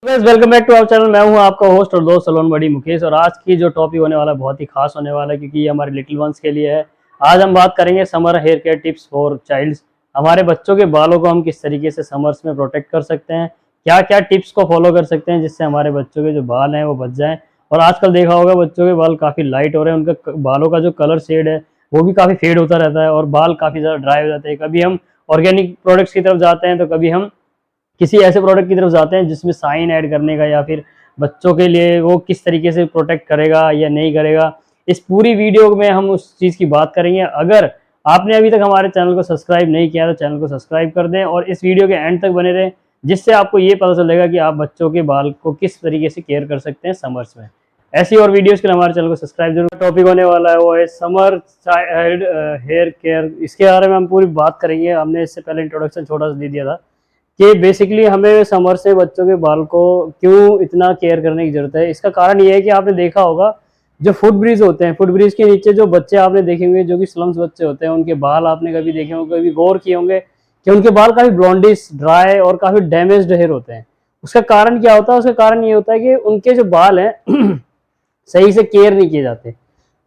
Friends, welcome back to our channel. मैं हूं आपका होस्ट और दोस्त सलोन बड़ी मुकेश। और आज की जो टॉपिक होने वाला है बहुत ही खास होने वाला है, क्योंकि ये हमारे लिटिल वंस के लिए है। आज हम बात करेंगे summer hair care tips for childs. हमारे बच्चों के बालों को हम किस तरीके से समर्स में प्रोटेक्ट कर सकते हैं, क्या क्या टिप्स को फॉलो कर सकते हैं जिससे हमारे बच्चों के जो बाल हैं वो बच जाएं। और आजकल देखा होगा बच्चों के बाल काफ़ी लाइट हो रहे हैं, उनका बालों का जो कलर शेड है वो भी काफ़ी फेड होता रहता है और बाल काफ़ी ज़्यादा ड्राई हो जाते हैं। कभी हम ऑर्गेनिक प्रोडक्ट्स की तरफ जाते हैं तो कभी हम किसी ऐसे प्रोडक्ट की तरफ जाते हैं जिसमें साइन ऐड करने का, या फिर बच्चों के लिए वो किस तरीके से प्रोटेक्ट करेगा या नहीं करेगा। इस पूरी वीडियो में हम उस चीज़ की बात करेंगे। अगर आपने अभी तक हमारे चैनल को सब्सक्राइब नहीं किया तो चैनल को सब्सक्राइब कर दें और इस वीडियो के एंड तक बने रहें, जिससे आपको ये पता चलेगा कि आप बच्चों के बाल को किस तरीके से केयर कर सकते हैं समर्स में। ऐसी और वीडियोस के लिए हमारे चैनल को सब्सक्राइब जरूर। टॉपिक होने वाला है वो है समर चाइल्ड हेयर केयर। इसके बारे में हम पूरी बात करेंगे। हमने इससे पहले इंट्रोडक्शन छोटा सा दे दिया था कि बेसिकली हमें समर से बच्चों के बाल को क्यों इतना केयर करने की जरूरत है। इसका कारण ये है कि आपने देखा होगा जो फुट ब्रिज होते हैं, फुट ब्रिज के नीचे जो बच्चे आपने देखे होंगे जो कि स्लम्स बच्चे होते हैं, उनके बाल आपने कभी देखे होंगे, कभी गौर किए होंगे कि उनके बाल काफी ब्लॉन्डिश, ड्राई और काफी डैमेज्ड हेयर होते हैं। उसका कारण क्या होता है? उसका कारण ये होता है कि उनके जो बाल हैं सही से केयर नहीं किए जाते।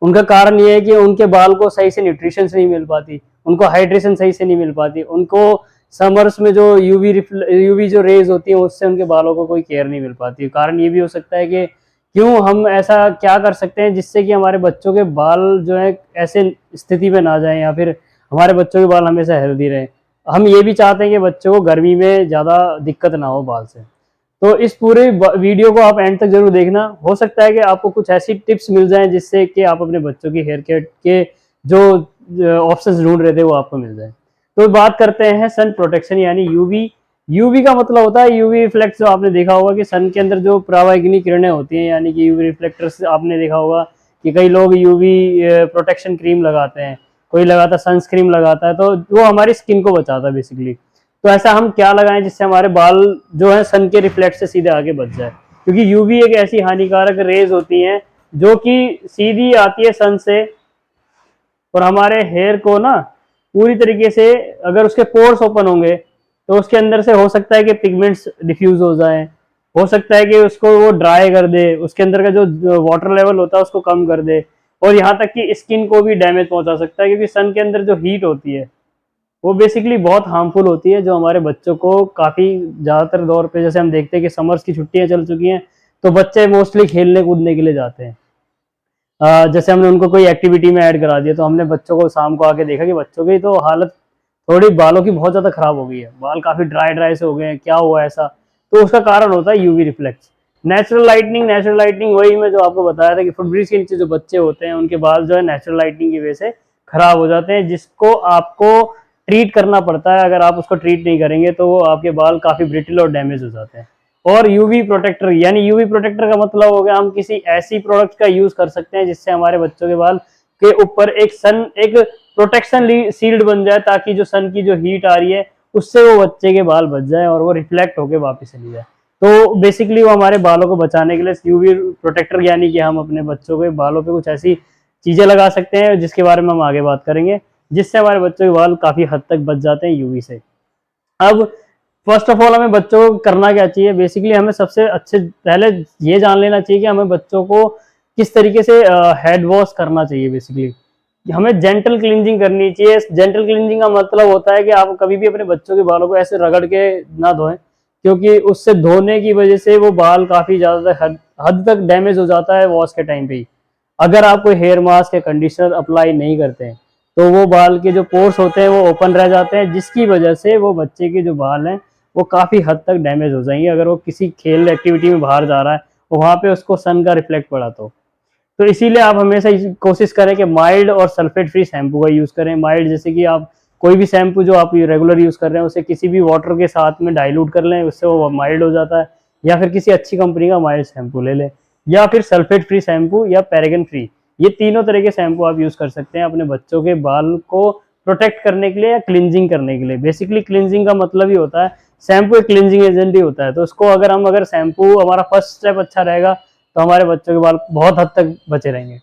उनका कारण ये है कि उनके बाल को सही से न्यूट्रिशन नहीं मिल पाती, उनको हाइड्रेशन सही से नहीं मिल पाती, उनको समर्स में जो यूवी जो रेज होती है उससे उनके बालों को कोई केयर नहीं मिल पाती। कारण ये भी हो सकता है कि क्यों हम ऐसा क्या कर सकते हैं जिससे कि हमारे बच्चों के बाल जो है ऐसे स्थिति में ना जाएं, या फिर हमारे बच्चों के बाल हमेशा हेल्दी रहें। हम ये भी चाहते हैं कि बच्चों को गर्मी में ज़्यादा दिक्कत ना हो बाल से। तो इस पूरे वीडियो को आप एंड तक जरूर देखना। हो सकता है कि आपको कुछ ऐसी टिप्स मिल जाएं जिससे कि आप अपने बच्चों की हेयर केयर के जो ऑप्शंस ढूंढ रहे थे वो आपको मिल जाए। तो बात करते हैं सन प्रोटेक्शन यानी यूवी। यूवी का मतलब होता है यूवी रिफ्लेक्ट। जो आपने देखा होगा कि सन के अंदर जो पराबैंगनी किरणें होती हैं यानी कि यूवी रिफ्लेक्टर्स, आपने देखा होगा कि कई लोग यूवी प्रोटेक्शन क्रीम लगाते हैं, कोई लगाता है सनस्क्रीन लगाता है, तो वो हमारी स्किन को बचाता है बेसिकली। तो ऐसा हम क्या लगाएं जिससे हमारे बाल जो है सन के रिफ्लेक्ट से सीधे आगे बच जाए, क्योंकि यूवी एक ऐसी हानिकारक रेज होती हैं जो कि सीधी आती है सन से और हमारे हेयर को ना पूरी तरीके से, अगर उसके पोर्स ओपन होंगे तो उसके अंदर से हो सकता है कि पिगमेंट्स डिफ्यूज हो जाए, हो सकता है कि उसको वो ड्राई कर दे, उसके अंदर का जो वाटर लेवल होता है उसको कम कर दे, और यहाँ तक कि स्किन को भी डैमेज पहुंचा सकता है, क्योंकि सन के अंदर जो हीट होती है वो बेसिकली बहुत हार्मफुल होती है, जो हमारे बच्चों को काफ़ी ज़्यादातर दौर पे, जैसे हम देखते हैं कि समर्स की छुट्टियां चल चुकी हैं तो बच्चे मोस्टली खेलने कूदने के लिए जाते हैं। जैसे हमने उनको कोई एक्टिविटी में ऐड करा दिया तो हमने बच्चों को शाम को आके देखा कि बच्चों की तो हालत थोड़ी बालों की बहुत ज़्यादा खराब हो गई है, बाल काफ़ी ड्राई ड्राई से हो गए हैं, क्या हुआ ऐसा? तो उसका कारण होता है UV reflex. Natural lightning, natural lightning वही मैं जो आपको बताया था कि फुटब्रिज के नीचे जो बच्चे होते हैं उनके बाल जो है नेचुरल लाइटनिंग की वजह से खराब हो जाते हैं, जिसको आपको ट्रीट करना पड़ता है। अगर आप उसको ट्रीट नहीं करेंगे तो वो आपके बाल काफ़ी ब्रिटल और डैमेज हो जाते हैं। और यूवी प्रोटेक्टर, यानी यूवी प्रोटेक्टर का मतलब हो गया हम किसी ऐसी प्रोडक्ट का यूज कर सकते हैं जिससे हमारे बच्चों के बाल के ऊपर एक प्रोटेक्शन शील्ड बन जाए, ताकि जो सन की जो हीट आ रही है उससे वो बच्चे के बाल बच जाए और वो रिफ्लेक्ट होकर वापस चली जाए। तो बेसिकली वो हमारे बालों को बचाने के लिए यूवी प्रोटेक्टर, यानी कि हम अपने बच्चों के बालों पे कुछ ऐसी चीजें लगा सकते हैं जिसके बारे में हम आगे बात करेंगे, जिससे हमारे बच्चों के बाल काफी हद तक बच जाते हैं यूवी से। अब फर्स्ट ऑफ ऑल हमें बच्चों को करना क्या चाहिए? बेसिकली हमें सबसे अच्छे पहले ये जान लेना चाहिए कि हमें बच्चों को किस तरीके से हेड वॉश करना चाहिए। बेसिकली हमें जेंटल क्लींजिंग करनी चाहिए। जेंटल क्लींजिंग का मतलब होता है कि आप कभी भी अपने बच्चों के बालों को ऐसे रगड़ के ना धोएं, क्योंकि उससे धोने की वजह से वो बाल काफी ज्यादा हद तक डैमेज हो जाता है वॉश के टाइम पे ही। अगर आप कोई हेयर मास्क या कंडीशनर अप्लाई नहीं करते हैं तो वो बाल के जो पोर्स होते हैं वो ओपन रह जाते हैं, जिसकी वजह से वो बच्चे के जो बाल हैं वो काफ़ी हद तक डैमेज हो जाएंगे। अगर वो किसी खेल एक्टिविटी में बाहर जा रहा है और वहाँ पे उसको सन का रिफ्लेक्ट पड़ा तो इसीलिए आप हमेशा कोशिश करें कि माइल्ड और सल्फेट फ्री शैम्पू का यूज़ करें। माइल्ड जैसे कि आप कोई भी शैम्पू जो आप रेगुलर यूज़ कर रहे हैं उसे किसी भी वाटर के साथ में डाइल्यूट कर लें, उससे वो माइल्ड हो जाता है। या फिर किसी अच्छी कंपनी का माइल्ड शैम्पू ले लें, या फिर सल्फेट फ्री शैम्पू या पैरागन फ्री, ये तीनों तरह के शैम्पू आप यूज़ कर सकते हैं अपने बच्चों के बाल को प्रोटेक्ट करने के लिए या क्लिनजिंग करने के लिए। बेसिकली क्लिनजिंग का मतलब ही होता है, शैम्पू एक क्लिनजिंग एजेंट ही होता है। तो उसको अगर शैम्पू हमारा फर्स्ट स्टेप अच्छा रहेगा तो हमारे बच्चों के बाल बहुत हद तक बचे रहेंगे।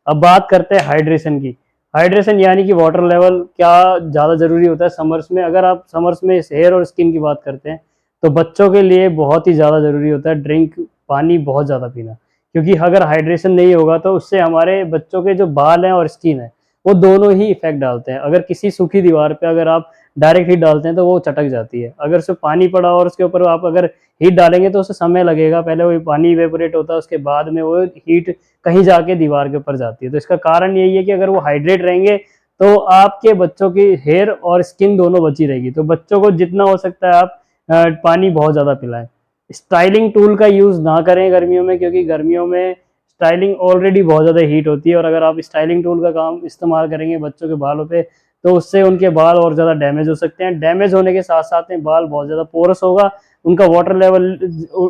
अब बात करते हैं हाइड्रेशन की। हाइड्रेशन यानी कि वाटर लेवल क्या ज़्यादा ज़रूरी होता है समर्स में। अगर आप समर्स में हेयर और स्किन की बात करते हैं तो बच्चों के लिए बहुत ही ज़्यादा ज़रूरी होता है ड्रिंक, पानी बहुत ज़्यादा पीना, क्योंकि अगर हाइड्रेशन नहीं होगा तो उससे हमारे बच्चों के जो बाल हैं और स्किन है वो दोनों ही इफेक्ट डालते हैं। अगर किसी सूखी दीवार पे अगर आप डायरेक्ट हीट डालते हैं तो वो चटक जाती है। अगर उसमें पानी पड़ा और उसके ऊपर आप अगर हीट डालेंगे तो उसे समय लगेगा, पहले वो पानी इवेपोरेट होता है, उसके बाद में वो हीट कहीं जाके दीवार के ऊपर जाती है। तो इसका कारण यही है कि अगर वो हाइड्रेट रहेंगे तो आपके बच्चों की हेयर और स्किन दोनों बची रहेगी। तो बच्चों को जितना हो सकता है आप पानी बहुत ज़्यादा पिलाएं। स्टाइलिंग टूल का यूज़ ना करें गर्मियों में, क्योंकि गर्मियों में स्टाइलिंग ऑलरेडी बहुत ज़्यादा हीट होती है, और अगर आप स्टाइलिंग टूल का काम इस्तेमाल करेंगे बच्चों के बालों पे तो उससे उनके बाल और ज़्यादा डैमेज हो सकते हैं। डैमेज होने के साथ साथ में बाल बहुत ज़्यादा पोरस होगा, उनका वाटर लेवल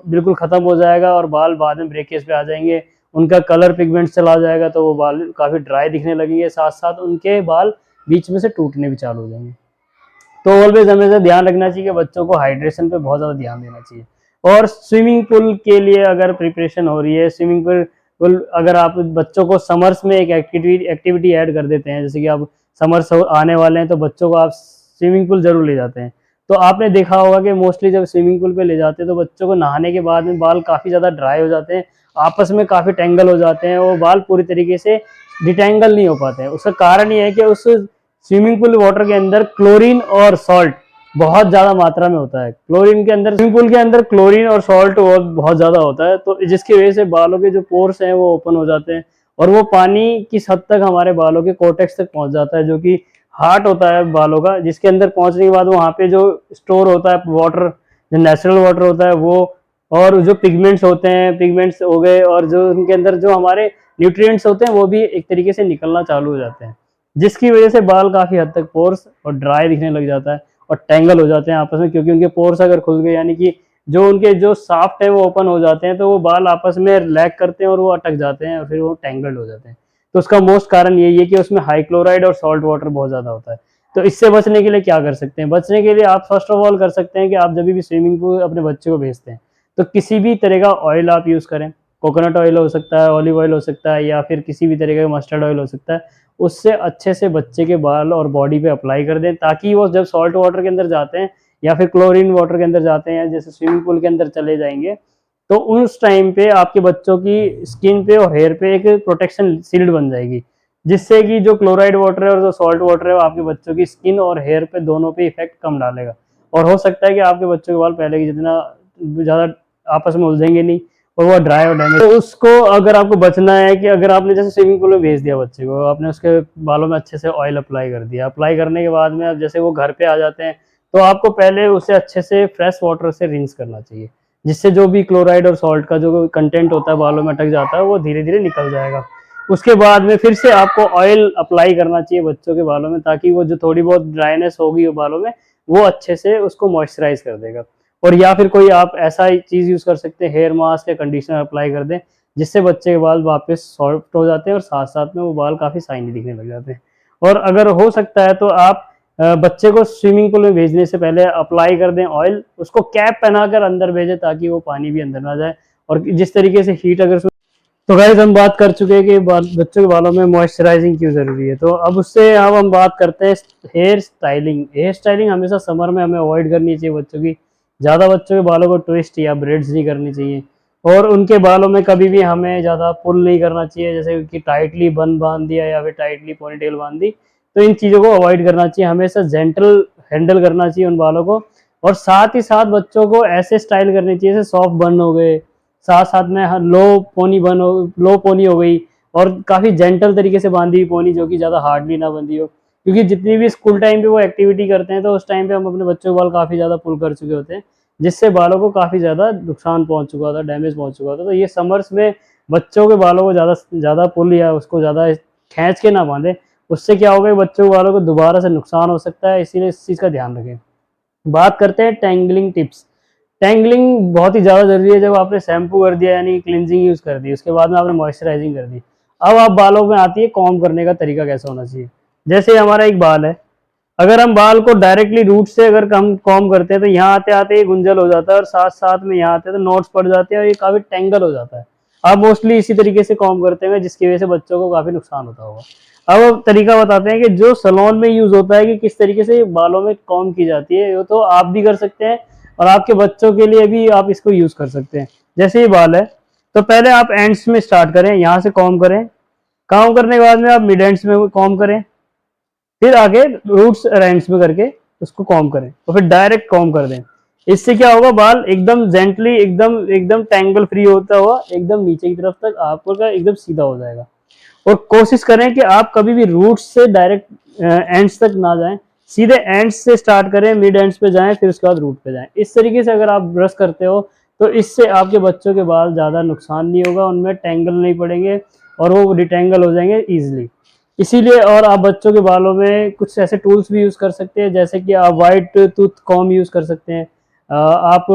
बिल्कुल ख़त्म हो जाएगा और बाल बाद में ब्रेकेज पे आ जाएंगे, उनका कलर पिगमेंट चला जाएगा तो वो बाल काफ़ी ड्राई दिखने लगेंगे, साथ साथ उनके बाल बीच में से टूटने भी चालू हो जाएंगे। तो ऑलवेज हमेशा ध्यान रखना चाहिए कि बच्चों को हाइड्रेशन पे बहुत ज़्यादा ध्यान देना चाहिए। और स्विमिंग पूल के लिए अगर प्रिपरेशन हो रही है, स्विमिंग पूल अगर आप बच्चों को समर्स में एक एक्टिविटी ऐड कर देते हैं, जैसे कि आप समर्स आने वाले हैं तो बच्चों को आप स्विमिंग पूल जरूर ले जाते हैं। तो आपने देखा होगा कि मोस्टली जब स्विमिंग पूल पे ले जाते हैं तो बच्चों को नहाने के बाद में बाल काफ़ी ज़्यादा ड्राई हो जाते हैं, आपस में काफ़ी टेंगल हो जाते हैं, वो बाल पूरी तरीके से डिटेंगल नहीं हो पाते हैं। उसका कारण ये है कि उस स्विमिंग पूल वाटर के अंदर क्लोरीन और सॉल्ट बहुत ज्यादा मात्रा में होता है। क्लोरीन के अंदर, स्विमिंग पूल के अंदर क्लोरीन और सॉल्ट बहुत ज्यादा होता है, तो जिसकी वजह से बालों के जो पोर्स हैं वो ओपन हो जाते हैं और वो पानी किस हद तक हमारे बालों के कोटेक्स तक पहुंच जाता है, जो कि हार्ट होता है बालों का, जिसके अंदर पहुंचने के बाद वहां पे जो स्टोर होता है वाटर, जो नेचुरल वाटर होता है वो, और जो पिगमेंट्स होते हैं, पिगमेंट्स हो गए, और जो उनके अंदर जो हमारे न्यूट्रिएंट्स होते हैं वो भी एक तरीके से निकलना चालू हो जाते हैं, जिसकी वजह से बाल काफी हद तक पोर्स और ड्राई दिखने लग जाता है और टेंगल हो जाते हैं आपस में, क्योंकि उनके पोर्स अगर खुल गए यानी कि जो उनके जो साफ्ट है वो ओपन हो जाते हैं, तो वो बाल आपस में लैग करते हैं और वो अटक जाते हैं और फिर वो टेंगल्ड हो जाते हैं। तो उसका मोस्ट कारण यही है कि उसमें हाई क्लोराइड और सॉल्ट वाटर बहुत ज्यादा होता है। तो इससे बचने के लिए क्या कर सकते हैं? बचने के लिए आप फर्स्ट ऑफ ऑल कर सकते हैं कि आप जब भी स्विमिंग पूल अपने बच्चे को भेजते हैं तो किसी भी तरह का ऑयल आप यूज करें। कोकोनट ऑयल हो सकता है, ऑलिव ऑयल हो सकता है, या फिर किसी भी तरह का मस्टर्ड ऑयल हो सकता है। उससे अच्छे से बच्चे के बाल और बॉडी पे अप्लाई कर दें, ताकि वो जब सॉल्ट वाटर के अंदर जाते हैं या फिर क्लोरीन वाटर के अंदर जाते हैं, जैसे स्विमिंग पूल के अंदर चले जाएंगे, तो उस टाइम पे आपके बच्चों की स्किन पे और हेयर पे एक प्रोटेक्शन शील्ड बन जाएगी, जिससे कि जो क्लोराइड वाटर है और जो सॉल्ट वाटर है वो आपके बच्चों की स्किन और हेयर पे दोनों पे इफेक्ट कम डालेगा। और हो सकता है कि आपके बच्चों के बाल पहले की जितना ज़्यादा आपस में उलझेंगे नहीं और वो ड्राई और डैमेज। तो उसको अगर आपको बचना है कि अगर आपने जैसे स्विमिंग पूल में भेज दिया बच्चे को, आपने उसके बालों में अच्छे से ऑयल अप्लाई कर दिया, अप्लाई करने के बाद में अब जैसे वो घर पे आ जाते हैं तो आपको पहले उसे अच्छे से फ्रेश वाटर से रिंस करना चाहिए, जिससे जो भी क्लोराइड और सॉल्ट का जो कंटेंट होता है बालों में अटक जाता है वो धीरे धीरे निकल जाएगा। उसके बाद में फिर से आपको ऑयल अप्लाई करना चाहिए बच्चों के बालों में, ताकि वो जो थोड़ी बहुत ड्राइनेस होगी वो बालों में वो अच्छे से उसको मॉइस्चराइज कर देगा। और या फिर कोई आप ऐसा चीज यूज कर सकते हैं, हेयर मास्क या कंडीशनर अप्लाई कर दें, जिससे बच्चे के बाल वापस सॉफ्ट हो जाते हैं और साथ साथ में वो बाल काफी शाइनी दिखने लग जाते हैं। और अगर हो सकता है तो आप बच्चे को स्विमिंग पूल में भेजने से पहले अप्लाई कर दें ऑयल, उसको कैप पहनाकर अंदर भेजें ताकि वो पानी भी अंदर ना जाए। और जिस तरीके से हीट अगर, तो गाइस हम बात कर चुके हैं कि बच्चों के बालों में मॉइस्चराइजिंग क्यों जरूरी है, तो अब उससे अब हम बात करते हैं हेयर स्टाइलिंग। हेयर स्टाइलिंग हमेशा समर में हमें अवॉइड करनी चाहिए बच्चों की। ज़्यादा बच्चों के बालों को ट्विस्ट या ब्रेड्स नहीं करनी चाहिए, और उनके बालों में कभी भी हमें ज़्यादा पुल नहीं करना चाहिए, जैसे कि टाइटली बन बांध दिया या फिर टाइटली पोनीटेल बांध दी। तो इन चीज़ों को अवॉइड करना चाहिए, हमेशा जेंटल हैंडल करना चाहिए उन बालों को। और साथ ही साथ बच्चों को ऐसे स्टाइल करनी चाहिए जैसे सॉफ्ट बन हो गए, साथ साथ में लो पोनी हो गई, और काफी जेंटल तरीके से बांधी हुई पोनी, जो कि ज्यादा हार्डली ना बंधी हो। क्योंकि जितनी भी स्कूल टाइम पे वो एक्टिविटी करते हैं तो उस टाइम पे हम अपने बच्चों के बाल काफी ज्यादा पुल कर चुके होते हैं, जिससे बालों को काफी ज्यादा नुकसान पहुंच चुका होता है, डैमेज पहुंच चुका होता है। तो ये समर्स में बच्चों के बालों को ज्यादा ज्यादा पुल या उसको ज्यादा खींच के ना बांधे, उससे क्या होगा, बच्चों के बालों को दोबारा से नुकसान हो सकता है, इसीलिए इस चीज का ध्यान रखें। बात करते हैं टैंगलिंग टिप्स। टैंगलिंग बहुत ही ज़्यादा ज़रूरी है। जब आपने शैम्पू कर दिया यानी क्लिनजिंग यूज़ कर दी, उसके बाद में आपने मॉइस्चराइजिंग कर दी, अब आप बालों में आती है कॉम्ब करने का तरीका कैसा होना चाहिए। जैसे हमारा एक बाल है, अगर हम बाल को डायरेक्टली रूट से अगर हम कॉम्ब करते हैं तो यहाँ आते आते ये गुंजल हो जाता है, और साथ साथ में यहाँ आते तो नोट्स पड़ जाते हैं और ये काफ़ी टेंगल हो जाता है। आप मोस्टली इसी तरीके से कॉम्ब करते हैं, जिसकी वजह से बच्चों को काफ़ी नुकसान होता होगा। अब तरीका बताते हैं कि जो सलोन में यूज़ होता है कि किस तरीके से बालों में कॉम्ब की जाती है, वो तो आप भी कर सकते हैं, और आपके बच्चों के लिए भी आप इसको यूज कर सकते हैं। जैसे ये बाल है, तो पहले आप एंड्स में स्टार्ट करें, यहाँ से कॉम करें, कॉम करने के बाद में आप मिड एंड्स में कॉम करें, फिर आगे रूट्स एंड्स में करके उसको कॉम करें और फिर डायरेक्ट कॉम कर दें। इससे क्या होगा, बाल एकदम जेंटली, एकदम एकदम टैंगल फ्री होता हुआ एकदम नीचे की तरफ तक आपका एकदम सीधा हो जाएगा। और कोशिश करें कि आप कभी भी रूट्स से डायरेक्ट एंड्स तक ना जाएं, सीधे एंड्स से स्टार्ट करें, मिड एंड्स पे जाएं, फिर उसके बाद रूट पे जाएं। इस तरीके से अगर आप ब्रश करते हो तो इससे आपके बच्चों के बाल ज़्यादा नुकसान नहीं होगा, उनमें टैंगल नहीं पड़ेंगे और वो डिटेंगल हो जाएंगे ईजिली। इसीलिए, और आप बच्चों के बालों में कुछ ऐसे टूल्स भी यूज़ कर सकते हैं, जैसे कि आप वाइट टूथ कॉम यूज़ कर सकते हैं, आप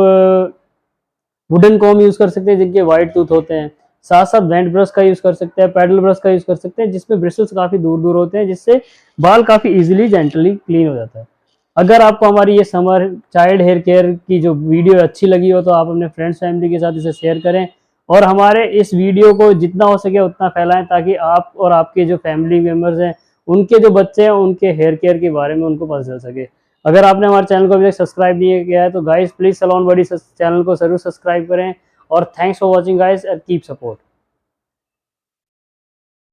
वुडन कॉम यूज़ कर सकते हैं जिनके वाइट टूथ होते हैं, साथ साथ बैंड ब्रश का यूज़ कर सकते हैं, पैडल ब्रश का यूज़ कर सकते हैं जिसमें ब्रिसल्स काफ़ी दूर दूर होते हैं, जिससे बाल काफ़ी इजीली जेंटली क्लीन हो जाता है। अगर आपको हमारी ये समर चाइल्ड हेयर केयर की जो वीडियो अच्छी लगी हो तो आप अपने फ्रेंड्स फैमिली के साथ इसे शेयर करें और हमारे इस वीडियो को जितना हो सके उतना फैलाएं, ताकि आप और आपके जो फैमिली मेम्बर्स हैं, उनके जो बच्चे हैं, उनके हेयर केयर के बारे में उनको पता चल सके। अगर आपने हमारे चैनल को अभी तक सब्सक्राइब नहीं किया है तो guys please salon body channel को जरूर सब्सक्राइब करें। और thanks for watching guys, and keep support.